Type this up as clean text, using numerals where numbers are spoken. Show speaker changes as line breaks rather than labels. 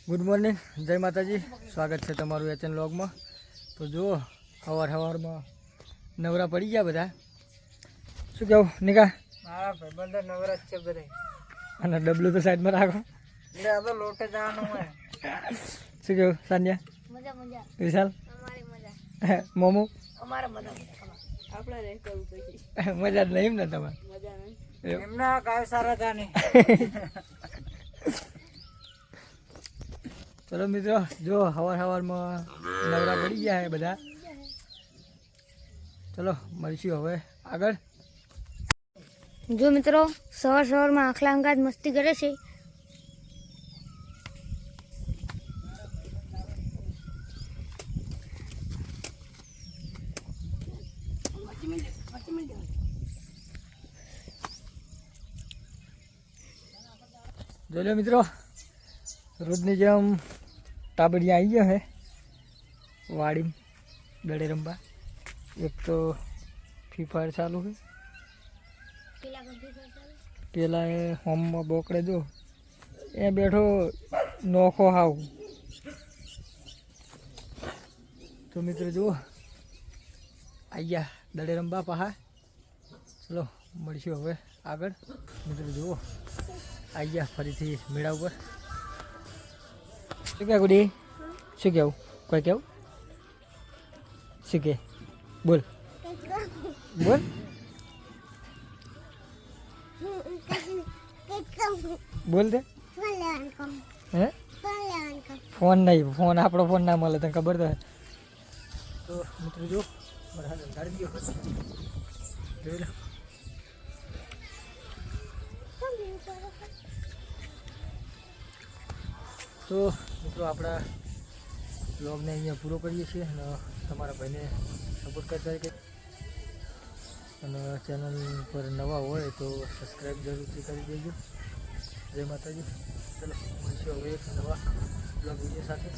Good morning, જય માતાજી. સ્વાગત છે તમારું એચએન વ્લોગમાં. તો જુઓ સવારમાં નવરા પડી ગયા બધા. શું કહું નિકા?
મારા ભાઈબંધો નવરા છે બધા.
અને ડબલું તો સાઈડમાં રાખો.
એટલે આ તો લોટે જવાનું હોય.
શું કહું સાન્યા?
મજા મજા.
વિશાલ?
અમારી મજા.
મોમો?
અમારે મજા. આપણે રે કરવું પડશે.
મજા જ નહીં ને તમારે?
મજા નહીં.
એમના કાય સારા જાને.
ચલો મિત્રો, જો સવારમાં નવરા પડી ગયા છે બધા. ચલો મળીશું હવે આગળ.
જો મિત્રો સવારમાં આખલા અંગાત મસ્તી કરે છે.
જોઈ લો મિત્રો, રોજની જેમ ટાબડિયા આવી ગયા છે વાડી દડે રમવા. એક તો ફ્રી ફાયર ચાલુ છે, પેલા એ હોમમાં બોકડે જો એ બેઠો નોખો હાવ. તો મિત્રો જુઓ આવી ગયા દડે રમવા પાહા. ચલો મળીશું હવે આગળ. મિત્રો જુઓ આવી ગયા ફરીથી મેળા ઉપર. શું કહે ગુડી? શું કહેવું? કોઈ કેવું? શું કે? બોલ બોલ. બોલ દે. હે ફોન નહીં, ફોન આપણો ફોન ના મળે તને ખબર તો. તો મિત્રો જો મારા ગાડી ગયો જોઈ લો. તો મિત્રો આપણા બ્લોગને અહીંયા પૂરો કરીએ છીએ અને તમારા ભાઈને સપોર્ટ કરતા કે અને ચેનલ પર નવા હોય તો સબસ્ક્રાઈબ જરૂરથી કરી દેજો. જય માતાજી. ચલો મળીશું હવે એક નવા બ્લોગ વિડીયો સાથે.